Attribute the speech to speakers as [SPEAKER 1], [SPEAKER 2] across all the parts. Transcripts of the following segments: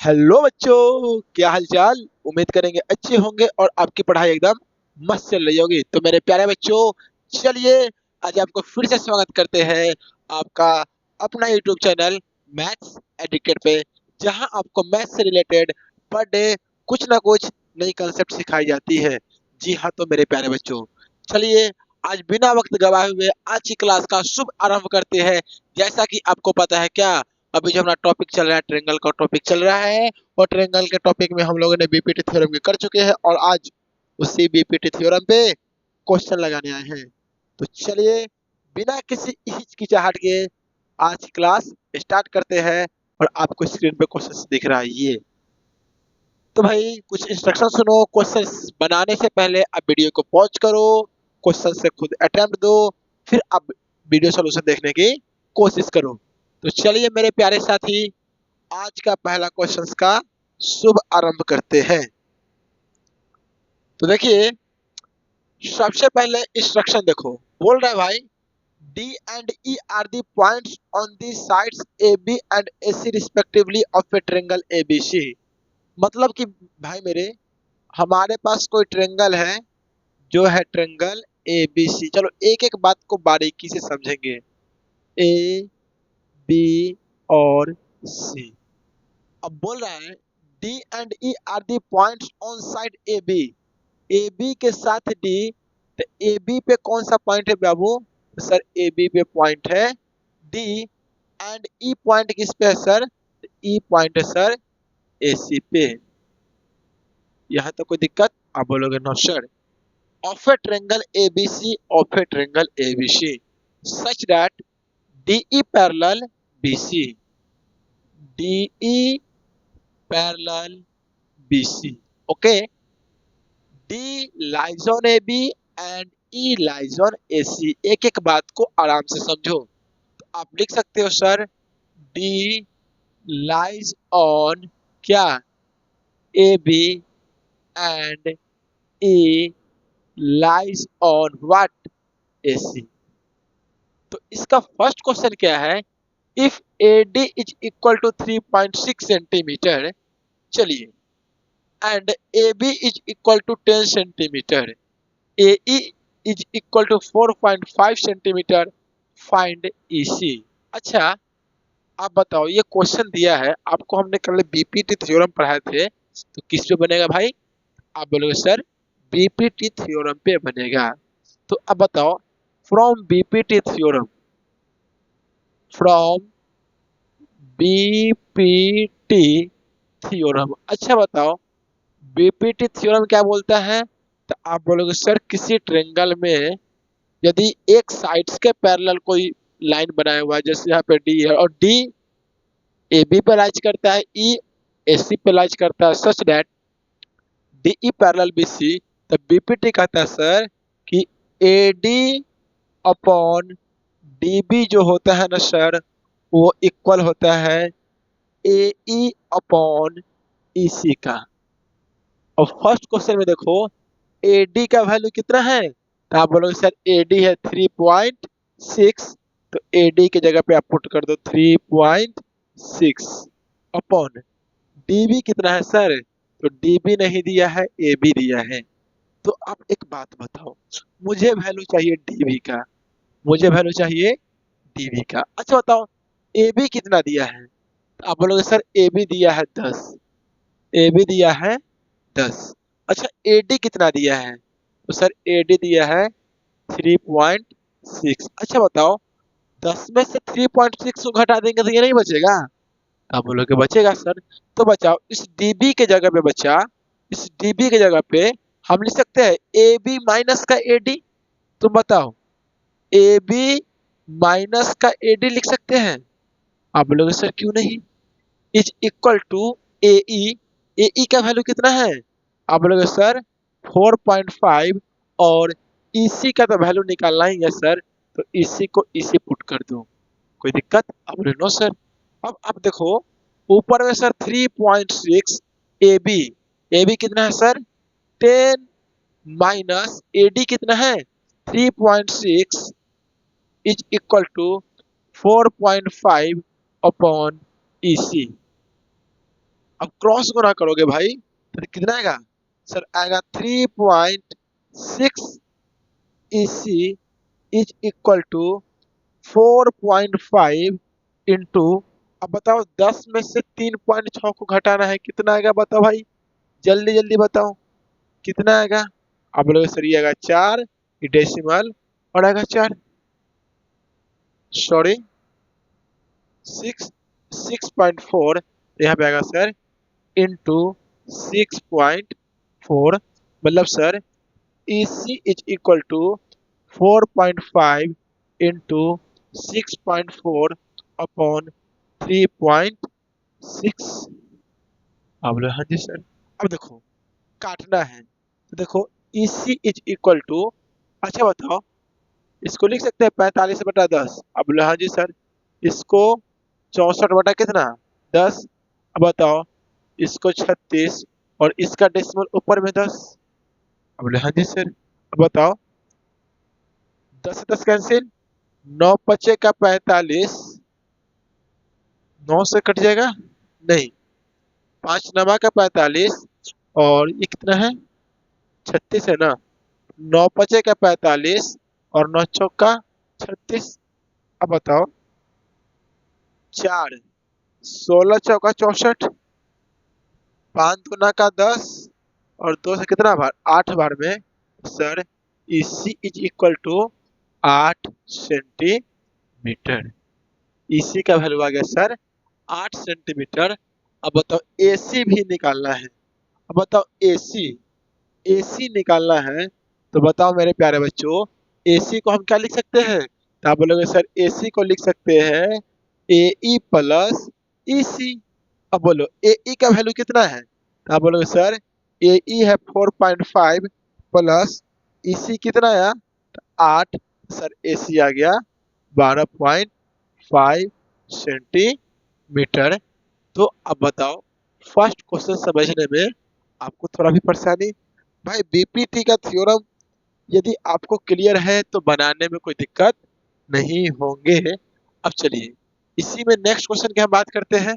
[SPEAKER 1] Hello बच्चों, क्या हाल चाल। उम्मीद करेंगे अच्छे होंगे और आपकी पढ़ाई एकदम मस्त चल रही होगी। तो मेरे प्यारे बच्चों, चलिए आज आपको फिर से स्वागत करते हैं आपका अपना यूट्यूब चैनल मैथ्स एडिकेट पे, जहां आपको मैथ्स से रिलेटेड पर डे कुछ ना कुछ नई कंसेप्ट सिखाई जाती है। जी हाँ, तो मेरे प्यारे बच्चों, चलिए आज बिना वक्त गवाए हुए आज की क्लास का शुभ आरंभ करते हैं। जैसा कि आपको पता है क्या, अभी जो हमारा टॉपिक चल रहा है ट्रायंगल का टॉपिक चल रहा है, और ट्रायंगल के टॉपिक में हम लोगों ने बीपीटी थ्योरम के कर चुके हैं और आज उसी बीपीटी थ्योरम पे क्वेश्चन लगाने आए हैं। तो चलिए बिना किसी हिचकिचाहट के आज की क्लास स्टार्ट करते हैं। और आपको स्क्रीन पे क्वेश्चन दिख रहा है ये। तो भाई कुछ इंस्ट्रक्शन सुनो। क्वेश्चन बनाने से पहले आप वीडियो को पॉज करो, क्वेश्चन से खुद अटेम्प्ट दो, फिर आप वीडियो सॉल्यूशन देखने की कोशिश करो। तो चलिए मेरे प्यारे साथी, आज का पहला क्वेश्चन का शुभ आरंभ करते हैं। तो देखिए सबसे पहले इंस्ट्रक्शन देखो, बोल रहा है भाई D and E are the points on the sides A B and A C respectively of a triangle A B C. मतलब कि भाई मेरे, हमारे पास कोई ट्रायंगल है जो है ट्रायंगल ए बी सी। चलो एक एक बात को बारीकी से समझेंगे। ए बी और सी। अब बोल रहा है D and E are the points on side A B. A B के साथ डी, तो ए बी पे कौन सा पॉइंट है बाबू? तो सर ए बी पे पॉइंट है डी। एंड ई पॉइंट किस पे है सर? तो ई पॉइंट है सर ए सी पे। यहाँ तो कोई दिक्कत? आप बोलोगे no sir. Of a triangle A B C, of a triangle A B C such that D E parallel B C, D E parallel B C. Okay, D lies on A B and E lies on A C. एक एक बात को आराम से समझो। तो आप लिख सकते हो सर डी लाइज ऑन क्या? A B and E lies on what? A C. तो इसका फर्स्ट क्वेश्चन क्या है? If A D is equal to 3.6 centimetre, चलिए, and A B is equal to 10 centimetre, AE is equal to 4.5 centimetre, find EC। अच्छा, आप बताओ ये question दिया है आपको, हमने कल बीपीटी थ्योरम पढ़ाए थे, तो किस पे बनेगा भाई? आप बोलोगे सर बीपीटी थ्योरम पे बनेगा। तो अब बताओ from BPT theorem, from BPT theorem. अच्छा बताओ बीपीटी थ्योरम क्या बोलता है? तो आप बोलोगे सर किसी ट्रेंगल में यदि एक साइड्स के पैरेलल कोई लाइन बनाया हुआ है, जैसे यहाँ पे डी है और डी ए बी पे लाइज करता है, ई ए सी पे लाइज करता है, such that D E parallel B C. तो बीपीटी कहता है सर कि A D upon D B जो होता है ना सर, वो इक्वल होता है ए ई अपॉन ई सी का। और फर्स्ट क्वेश्चन में देखो ए डी का वैल्यू कितना है? तो आप बोलोगे सर ए डी है 3.6। तो ए डी की जगह पे आप पुट कर दो 3.6 अपॉन डी बी कितना है सर? तो डी बी नहीं दिया है, ए बी दिया है। तो आप एक बात बताओ, मुझे वैल्यू चाहिए डी बी का, मुझे वैल्यू चाहिए डी बी का। अच्छा बताओ ए बी कितना दिया है? तो आप बोलोगे सर ए बी दिया है 10, ए बी दिया है 10। अच्छा ए डी कितना दिया है? तो सर ए डी दिया है 3.6। अच्छा बताओ 10 में से 3.6 को घटा देंगे तो ये नहीं बचेगा? आप बोलोगे बचेगा सर। तो बचाओ इस डीबी के जगह पे बचा, इस डीबी के जगह पे हम लिख सकते हैं ए बी माइनस का ए डी। तुम बताओ ए बी माइनस का ए डी लिख सकते हैं? आप बोलोगे सर क्यों नहीं। Is equal to A E, A ई का वैल्यू कितना है? आप बोलोगे सर 4.5, और इसी का तो वैल्यू निकालना ही है सर, तो इसी को इसी पुट कर दो। कोई दिक्कत? आप बोले नो सर। अब आप देखो ऊपर में sir 3.6 A B, A B कितना है सर 10, माइनस ए डी कितना है 3.6, is equal to 4.5 upon E सी। अब क्रॉस गुना करोगे भाई तो कितना आएगा सर, आएगा 3.6 EC is equal to 4.5 into, अब बताओ 10 में से 3.6 को घटाना है, कितना आएगा बताओ भाई, जल्दी जल्दी बताओ कितना आएगा। आप बोलोगे सर ये आएगा 4, ये डेसिमल और आएगा 4, सॉरी 6.4, यहाँ पे आएगा सर इंटू 6.4, मतलब sir EC is equal to 4.5 into 6.4 upon 3.6। आप बोले हाँ जी सर। अब देखो काटना है तो देखो EC इज इक्वल टू, अच्छा बताओ इसको लिख सकते हैं 45/10। अब बोले हाँ जी सर। इसको 64 बटा कितना 10। अब बताओ इसको 36 और इसका डेसिमल ऊपर में 10। अब बोले हाँ जी सर। अब बताओ 10 से 10 कैंसिल, 9 पचे का 45, 9 से कट जाएगा नहीं, 5 नमा का 45 और ये कितना है 36 है ना, 9 पचे का 45 और 9 चौका 36। अब बताओ 4, 16 चौका 64, 5 दूना का 10 और 2 से कितना बार 8 बार में sir EC is equal to 8 centimetre. EC का वैल्यू आ गया सर 8 सेंटीमीटर। अब बताओ AC भी निकालना है। अब बताओ AC निकालना है तो बताओ मेरे प्यारे बच्चों AC को हम क्या लिख सकते हैं, तो आप बोलोगे सर AC को लिख सकते हैं AE प्लस EC। अब बोलो AE का वैल्यू कितना है, तो आप बोलोगे सर AE है 4.5 प्लस EC कितना आया 8, सर AC आ गया 12.5 सेंटीमीटर। तो अब बताओ फर्स्ट क्वेश्चन समझने में आपको थोड़ा भी परेशानी, भाई बीपीटी का थ्योरम यदि आपको क्लियर है तो बनाने में कोई दिक्कत नहीं होंगे। अब चलिए इसी में नेक्स्ट क्वेश्चन की हम बात करते हैं।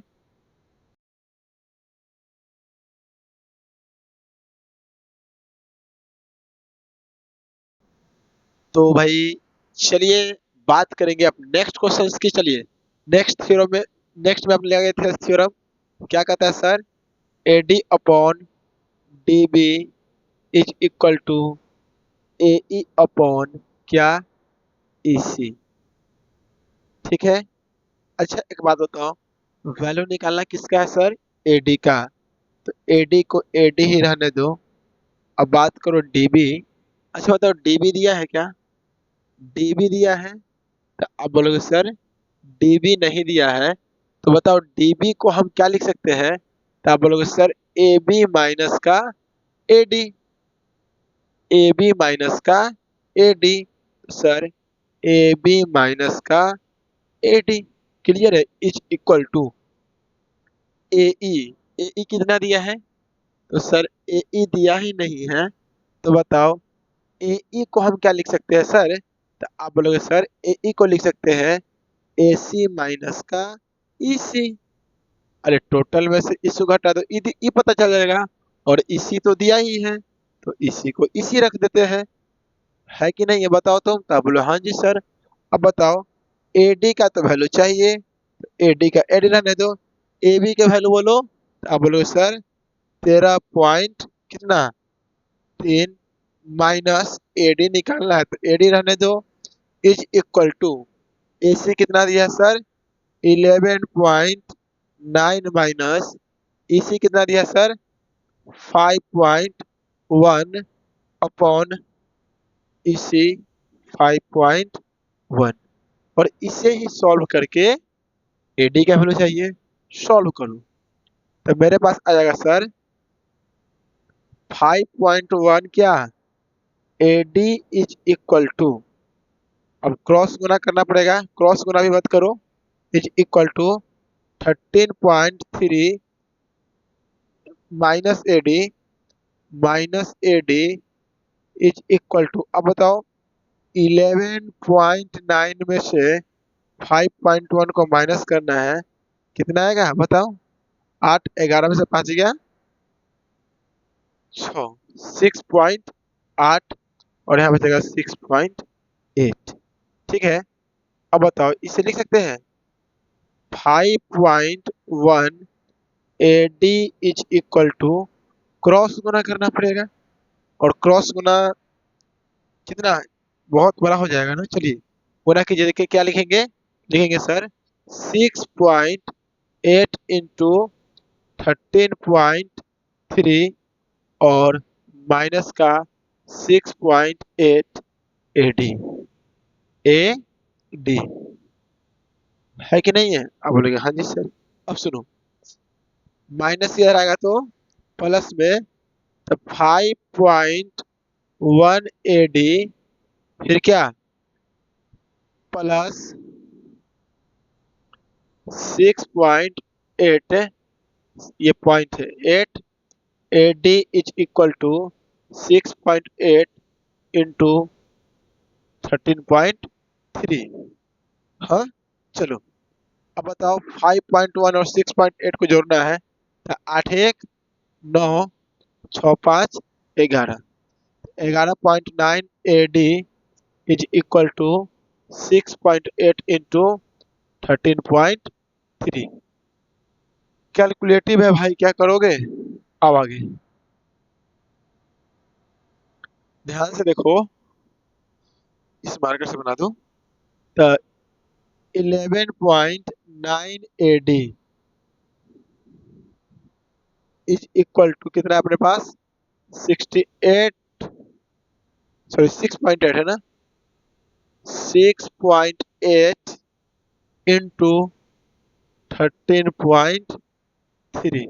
[SPEAKER 1] तो भाई चलिए बात करेंगे अब नेक्स्ट क्वेश्चन की। चलिए नेक्स्ट थ्योरम में, नेक्स्ट में हम ले गए थे थ्योरम क्या कहता है sir, AD upon DB is equal to AE upon क्या EC, ठीक है। अच्छा एक बात बताओ, वैल्यू निकालना किसका है सर, AD का, तो AD को AD ही रहने दो। अब बात करो DB, अच्छा बताओ DB दिया है क्या, DB दिया है, तो आप बोलोगे सर DB नहीं दिया है, तो बताओ DB को हम क्या लिख सकते हैं, तो आप बोलोगे सर AB माइनस का AD, AB माइनस का AD, सर AB माइनस का AD क्लियर है is equal to AE, AE कितना दिया है, तो सर AE दिया ही नहीं है, तो बताओ AE को हम क्या लिख सकते हैं सर, तो आप बोलोगे सर AE को लिख सकते हैं AC माइनस का EC। अरे टोटल में से इस को घटा दो ई पता चल जाएगा, और EC तो दिया ही है तो EC को EC रख देते हैं, है कि नहीं ये बताओ तुम, तो आप बोलो हाँ जी सर। अब बताओ AD का तो वैल्यू चाहिए, तो AD का AD रहने दो, AB का वैल्यू बोलो, तो आप बोलोगे सर 13 पॉइंट कितना 3 माइनस AD निकालना है, तो AD रहने दो इज इक्वल टू AC कितना दिया है सर 11.9 माइनस EC कितना दिया सर 5.1 अपॉन EC 5.1, और इसे ही सॉल्व करके AD का वैल्यू चाहिए, सॉल्व करो तो मेरे पास आ जाएगा सर 5.1 क्या AD इज इक्वल टू, अब क्रॉस गुना करना पड़ेगा, क्रॉस गुना भी मत करो, is equal to 13.3 minus AD is equal to, अब बताओ 11.9 में से 5.1 को माइनस करना है, कितना आएगा बताओ, 8, 11 में से 5 गया 6, 6.8 और यहाँ बचेगा 6.8। ठीक है, अब बताओ इसे लिख सकते हैं 5.1 AD is equal to, cross गुना करना पड़ेगा और क्रॉस गुना कितना बहुत बड़ा हो जाएगा ना। चलिए गुना की जगह क्या लिखेंगे, लिखेंगे सर 6.8 इंटू 13.3 और माइनस का 6.8 AD, AD है कि नहीं है। अब बोलेंगे हाँ जी सर। अब सुनो, माइनस इधर आएगा तो प्लस में, तो 5.1 AD फिर क्या प्लस 6.8, ये पॉइंट है 8 AD is equal to 6.8 into 13.3। हाँ चलो अब बताओ 5.1 और 6.8 को जोड़ना है, तो 8 1 9 6 5 11, 11.9 AD is equal to 6.8 into 13.3। Calculative है भाई, क्या करोगे। अब आगे ध्यान से देखो, इस मार्कर से बना दूं, तो 11.9 AD इज इक्वल टू कितना है अपने पास 68, सॉरी 6.8 है ना, 6.8 into 13.3।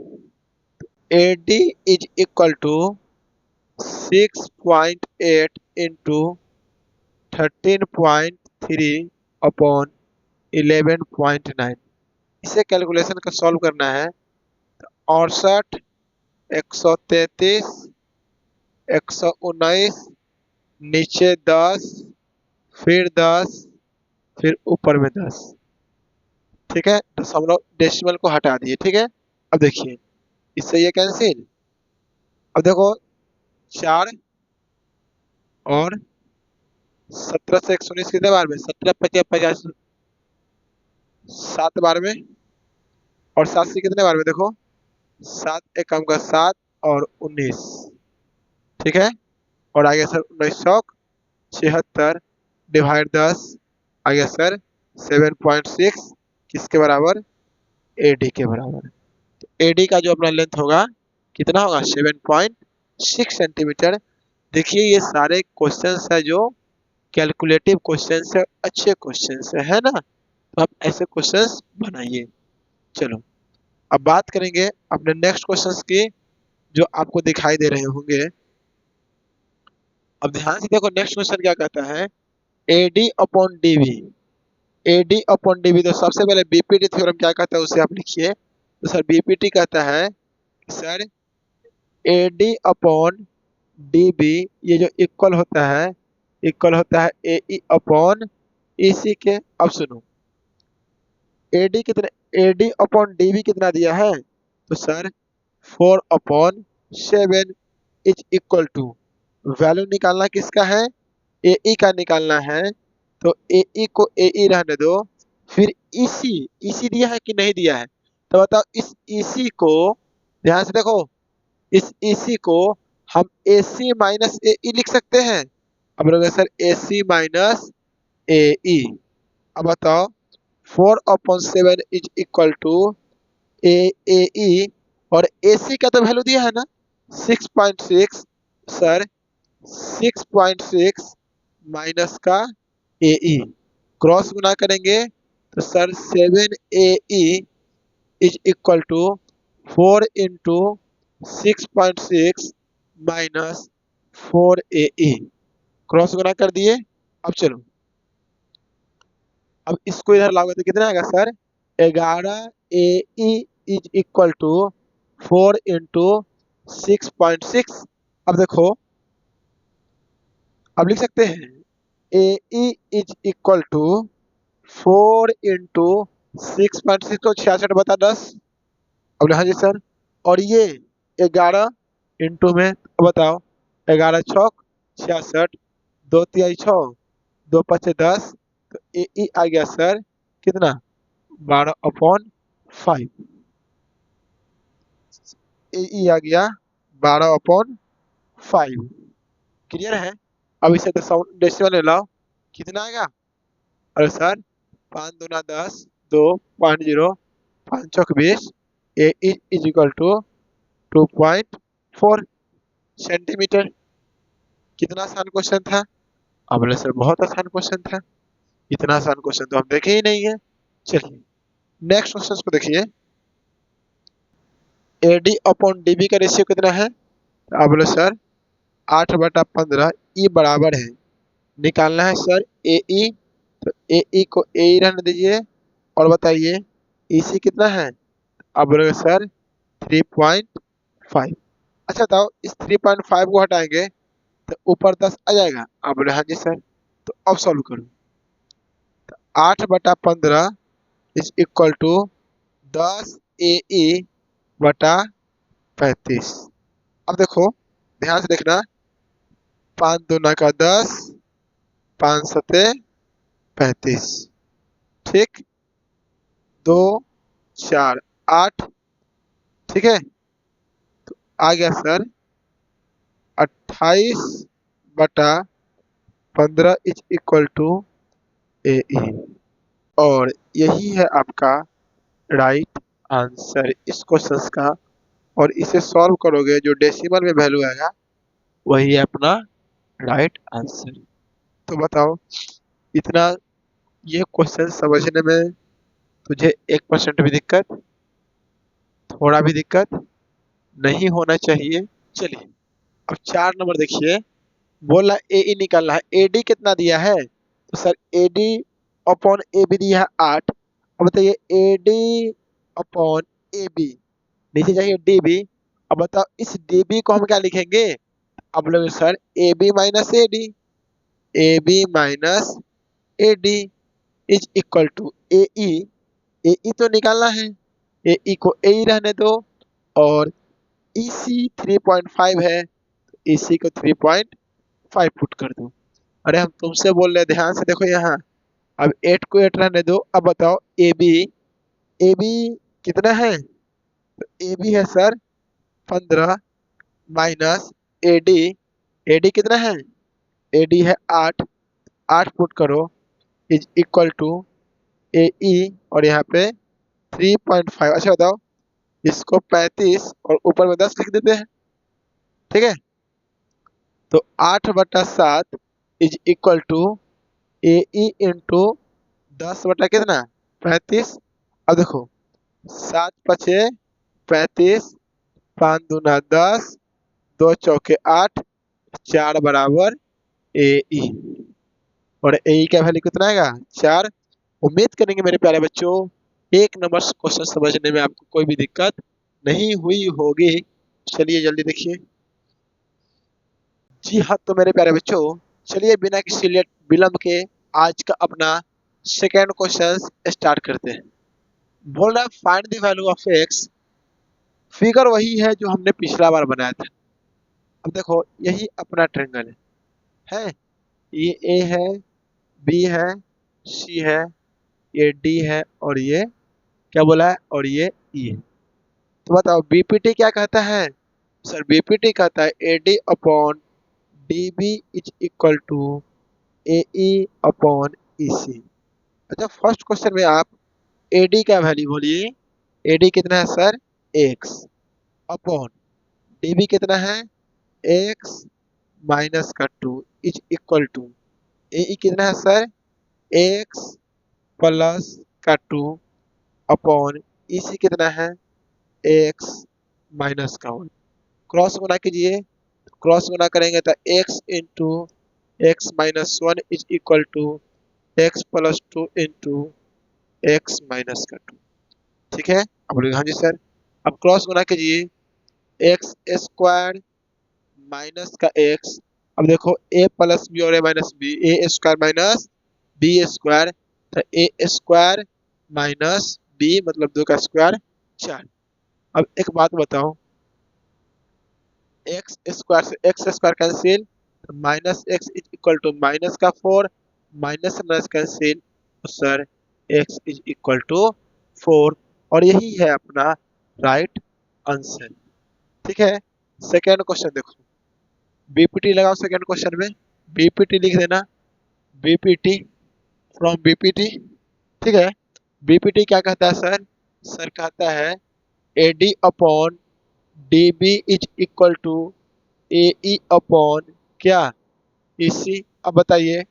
[SPEAKER 1] AD is equal to 6.8 into 13.3 upon 11.9। इसे कैलकुलेशन का सॉल्व करना है, 68 133 119 नीचे 10 फिर 10 फिर ऊपर में 10। ठीक है, दशमलव डेसिमल को हटा दिए। ठीक है, अब देखिए इससे ये कैंसिल। अब देखो 4 और 17 से 119 कितने बार में, 17 50 50 7 बार में, और 7 से कितने बार में देखो 7 एक कम का 7 और 19। ठीक है, और आगे सर 1976 डिवाइड 10, आगे सर 7.6 किसके बराबर, AD के बराबर। AD का जो अपना लेंथ होगा कितना होगा 7.6 सेंटीमीटर। देखिए ये सारे क्वेश्चंस है जो कैलकुलेटिव क्वेश्चंस है, अच्छे क्वेश्चंस है ना, तो आप ऐसे क्वेश्चंस बनाइए। चलो अब बात करेंगे अपने नेक्स्ट क्वेश्चंस की जो आपको दिखाई दे रहे होंगे। अब ध्यान से देखो नेक्स्ट क्वेश्चन क्या कहता है, AD upon DV। AD upon DV, तो सबसे पहले BPT थ्योरम क्या कहता है उसे आप लिखिए। तो सर BPT कहता है सर AD अपॉन DB ये जो इक्वल होता है, इक्वल होता है AE अपॉन EC के। अब सुनो AD कितने, AD अपॉन DB कितना दिया है, तो sir 4 upon 7 is equal to, value निकालना किसका है, AE का निकालना है। तो AE को AE रहने दो, फिर EC, EC दिया है कि नहीं दिया है, तो बताओ इस EC को ध्यान से देखो, इस EC को हम AC माइनस AE लिख सकते हैं। अब बोलोगे सर AC माइनस AE। अब बताओ 4 upon 7 is equal to AE, और AC का तो वैल्यू दिया है ना 6.6, सर 6.6 माइनस का AE, क्रॉस गुना करेंगे तो sir 7AE is equal to 4 into 6.6 minus 4AE, cross गुना कर दिए। अब चलो अब इसको इधर लाओगे तो कितना आएगा sir 11AE is equal to 4 into 6.6। अब देखो अब लिख सकते हैं AE is equal to 4 into 6.6 तो 66 बता 10, बोले हाँ जी सर। और ये 11 इंटू में बताओ, 11 छौक 66, 2 तिहाई 6, 2 पचे 10, तो ए आ गया सर कितना, 12/5। ए आ गया 12/5। क्लियर है। अब इसे डेसिमल में लाओ, कितना आएगा। अरे सर 5 दूना 10, 2.0, 5 चौक 20, ए इज इक्वल टू 2.4 सेंटीमीटर। कितना आसान क्वेश्चन था। अब बोले सर बहुत आसान क्वेश्चन था, इतना आसान क्वेश्चन तो हम देखे ही नहीं है। चलिए नेक्स्ट क्वेश्चन को देखिए। एडी अपॉन डीबी का रेशियो कितना है। अब बोले सर 8/15, ई बराबर है, निकालना है सर ए ई। तो ए ई को ए ई रहने दीजिए, और बताइए ई सी कितना है। अब बोले सर 3.5। अच्छा बताओ इस 3.5 को हटाएंगे तो ऊपर 10 आ जाएगा। आप बोले हाँ जी सर। तो अब सॉल्व करो। 8/15 इज इक्वल टू 10 ए ई/35। अब देखो ध्यान से देखना, 5 दूना 10, 5 सते 35, ठीक, 2 4 8, ठीक है। तो आ गया sir 28/15 is equal to A ई। और यही है आपका राइट आंसर इस क्वेश्चन का। और इसे सॉल्व करोगे जो डेसिमल में वैल्यू आएगा वही है अपना राइट आंसर। तो बताओ इतना ये क्वेश्चन समझने में तुझे 1% भी दिक्कत, थोड़ा भी दिक्कत नहीं होना चाहिए। चलिए अब 4 नंबर देखिए। बोला ए ई निकालना है, ए डी कितना दिया है। तो sir A D upon A B दिया है 8। अब बताइए A D upon A B, नीचे जाइए डी बी। अब बताओ इस डी बी को हम क्या लिखेंगे। अब लोग sir A B minus A D, A B minus A D is equal to A E. A E तो निकालना है, ए ई को ए ई रहने दो। और ई सी 3.5 है, ई सी को 3.5 पुट कर दो। अरे हम तुमसे बोल रहे हैं, ध्यान से देखो यहाँ। अब 8 को 8 रहने दो। अब बताओ ए बी, ए बी कितना है। तो ए बी है sir 15 minus A D, A D कितना है, ए डी है 8, 8 पुट करो इज इक्वल टू ए ई। और यहाँ पे 3.5। अच्छा बताओ इसको 35 और ऊपर में 10 लिख देते हैं, ठीक है। तो 8/7 is equal to A E into 10/कितना 35। अब देखो 7 पचे 35, 5 दूना 10, 2 चौके 8, 4 ए ई। और ए ई का वैल्यू कितना आएगा 4। उम्मीद करेंगे मेरे प्यारे बच्चों 1 नंबर क्वेश्चन समझने में आपको कोई भी दिक्कत नहीं हुई होगी। चलिए जल्दी देखिए। जी हाँ तो मेरे प्यारे बच्चों चलिए बिना किसी लेट विलंब के आज का अपना सेकेंड क्वेश्चन स्टार्ट करते हैं। बोल रहा है find the value of x. Figure वही है जो हमने पिछला बार बनाया था। अब देखो यही अपना ट्रायंगल है, ये ए है, बी है, सी है, ये डी है, और ये क्या बोला है, और ये ई है। तो बताओ बीपीटी क्या कहता है। सर बीपीटी कहता है A D upon D B is equal to A E upon E C. अच्छा फर्स्ट क्वेश्चन में आप ए डी का वैल्यू बोलिए। ए डी कितना है sir X, upon D B कितना है एक्स माइनस का 2 is equal to A E कितना है सर एक्स प्लस का 2 अपॉन ई सी कितना है एक्स माइनस का 1। क्रॉस गुना कीजिए, क्रॉस गुना करेंगे तो X into X minus 1 is equal to X plus 2 into X minus का 2, ठीक है। अब बोलिए हाँ जी सर। अब क्रॉस गुना कीजिए, एक्स स्क्वायर माइनस का एक्स। अब देखो ए प्लस बी और ए माइनस बी, ए स्क्वायर माइनस बी स्क्वायर। तो ए स्क्वायर माइनस बी मतलब 2 का स्क्वायर 4। अब एक बात बताओ, एक्स स्क्वायर से X square cancel, minus X is equal to minus का 4, माइनस से माइनस कैंसिल, तो sir X is equal to 4, और यही है अपना राइट आंसर। ठीक है, सेकेंड क्वेश्चन देखो, बीपीटी लगाओ सेकेंड क्वेश्चन में, बीपीटी लिख देना, बीपीटी, फ्रॉम बीपीटी। ठीक है, बीपीटी क्या कहता है सर? सर कहता है AD upon DB is equal to A upon क्या, इसी। अब बताइए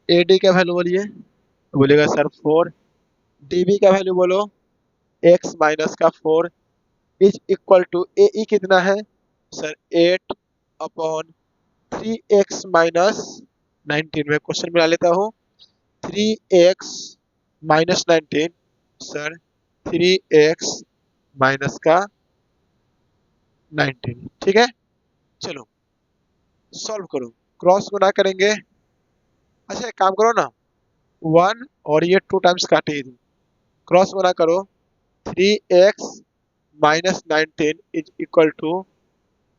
[SPEAKER 1] एडी का वैल्यू बोलिए, बोलेगा सर 4, डीबी का वैल्यू बोलो एक्स माइनस का 4, इज इक्वल टू ए कितना है सर 8 अपॉन 3x माइनस 19, मैं क्वेश्चन बना लेता हूँ, 3x minus 19, sir 3x minus का 19। ठीक है, चलो सॉल्व करो, क्रॉस गुना करेंगे। अच्छा एक काम करो ना, 1 और ये 2 टाइम्स काटे ही दो, क्रॉस गुना करो, 3x minus 19 is equal to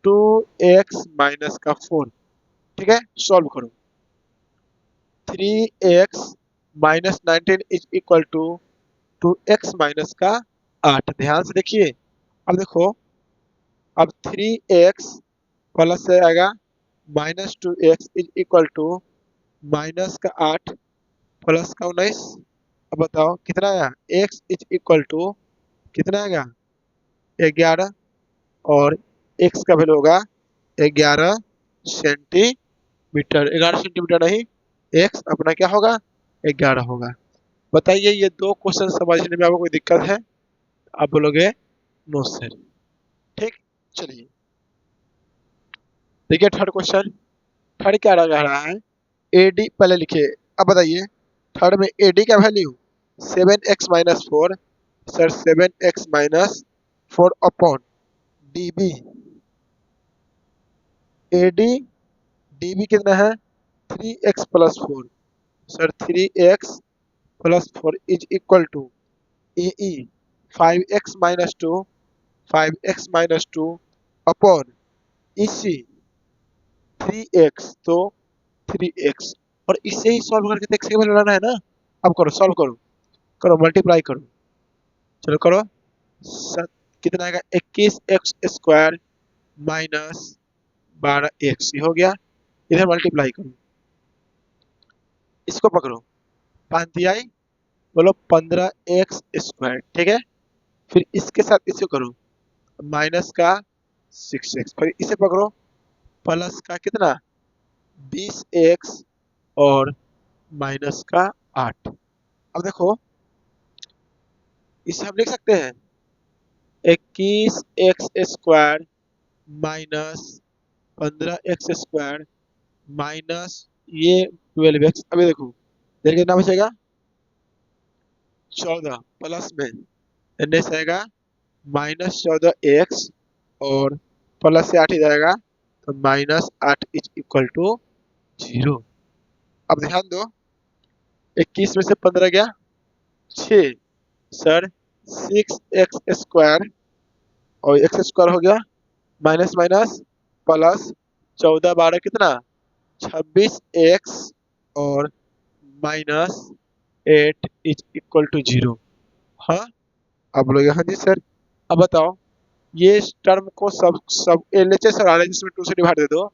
[SPEAKER 1] 2x minus का 4। ठीक है, सॉल्व करो, 3x minus 19 is equal to 2x minus का 8। ध्यान से देखिए, अब देखो, अब 3x प्लस से आएगा -2x is equal to -8 plus का 19। अब बताओ कितना आया, x इज इक्वल टू कितना आएगा 11, और x का वैल्यू होगा 11 सेंटीमीटर, 11 सेंटीमीटर नहीं, x अपना क्या होगा 11 होगा। बताइए ये दो क्वेश्चन समझने में आपको कोई दिक्कत है? आप बोलोगे नो सर। ठीक, चलिए देखिए थर्ड क्वेश्चन, थर्ड क्या लगा रहा है, एडी पहले लिखे। अब बताइए थर्ड में एडी का value 7x minus 4, sir 7x minus 4 upon DB, AD DB कितना है 3x plus 4, sir 3x plus 4 is equal to A 5x minus 2, 5x minus 2 upon इसी 3x, तो 3x, और इससे ही सॉल्व करके x के वैल्यू लाना है ना। अब करो, सॉल्व करो, करो मल्टीप्लाई करो, चलो करो, कितना आएगा 21x स्क्वायर माइनस 12x, ये हो गया। इधर मल्टीप्लाई करो, इसको पकड़ो, 5 दिया ही, बोलो 15x स्क्वायर। ठीक है, फिर इसके साथ इसे करो, माइनस का 6x, फिर इसे पकड़ो, प्लस का कितना 20x, और माइनस का 8। अब देखो इसे हम लिख सकते हैं 21x square minus 15x square minus ये 12x। अभी देखो देख कितना बचेगा 14, प्लस में एन से आएगा -14x, और प्लस से 8 ही जाएगा, तो -8 इज इक्वल टू 0। अब ध्यान दो, 21 में से 15 गया 6, सर 6x स्क्वायर, और x स्क्वायर हो गया माइनस माइनस प्लस 14 12 कितना 26x, और -8 इज इक्वल टू 0। हाँ, आप बोलोगे हाँ जी सर। अब बताओ ये इस टर्म को सब सब LHS और RHS में 2 से डिवाइड दे दो,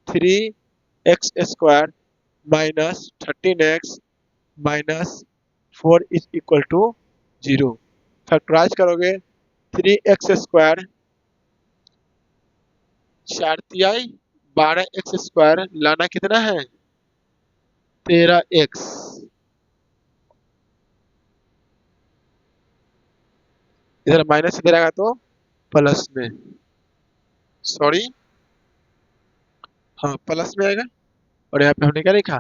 [SPEAKER 1] 3x square minus 13x minus 4 is equal to 0। Factorise करोगे 3x स्क्वायर 4 तिहाई 12x स्क्वायर लाना कितना है 13x, इधर माइनस इधर आएगा तो प्लस में, सॉरी हाँ प्लस में आएगा, और यहाँ पे हमने क्या लिखा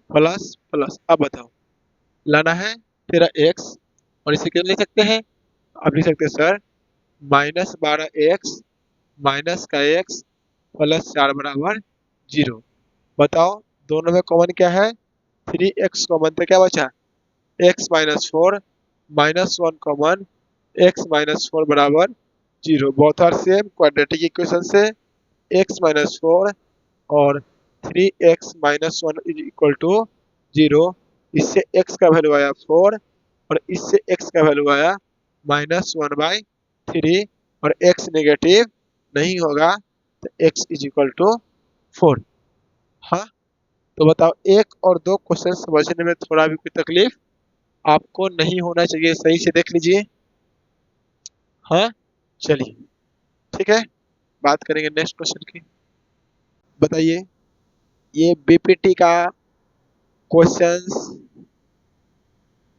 [SPEAKER 1] प्लस प्लस। अब बताओ लाना है 13x, और इसे क्या लिख सकते हैं, आप लिख सकते हैं सर -12x माइनस का x प्लस 4 बराबर 0। बताओ दोनों में कॉमन क्या है, 3x कॉमन, तो क्या बचा x minus 4 -1 common, x minus four बराबर जीरो। Both are same quadratic equation से x माइनस फोर और 3x minus one is equal to zero. इससे x का वैल्यू आया फोर और इससे x का वैल्यू आया माइनस वन बाई थ्री और x नेगेटिव नहीं होगा तो x is equal to four. हाँ, तो बताओ एक और दो क्वेश्चन समझने में थोड़ा भी कोई तकलीफ आपको नहीं होना चाहिए, सही से देख लीजिए। हाँ चलिए ठीक है, बात करेंगे नेक्स्ट क्वेश्चन की। बताइए ये बीपीटी का क्वेश्चंस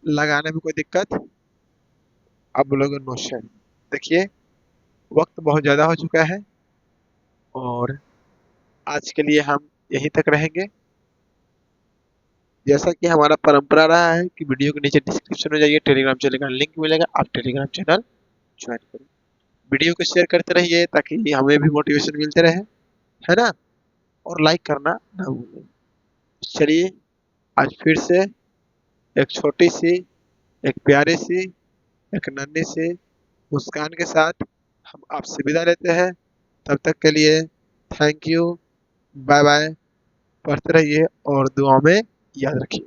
[SPEAKER 1] लगाने में कोई दिक्कत? आप बोलोगे नो सर। देखिए वक्त बहुत ज़्यादा हो चुका है और आज के लिए हम यहीं तक रहेंगे। जैसा कि हमारा परंपरा रहा है कि वीडियो के नीचे डिस्क्रिप्शन में जाइए, टेलीग्राम चैनल का लिंक मिलेगा, आप टेलीग्राम चैनल ज्वाइन करें। वीडियो को शेयर करते रहिए ताकि हमें भी मोटिवेशन मिलते रहे, है ना, और लाइक करना ना भूलें। चलिए आज फिर से एक छोटी सी, एक प्यारी सी, एक नन्ही सी मुस्कान के साथ हम आपसे विदा लेते हैं। तब तक के लिए थैंक यू, बाय बाय। पढ़ते रहिए और दुआ में याद रखिए।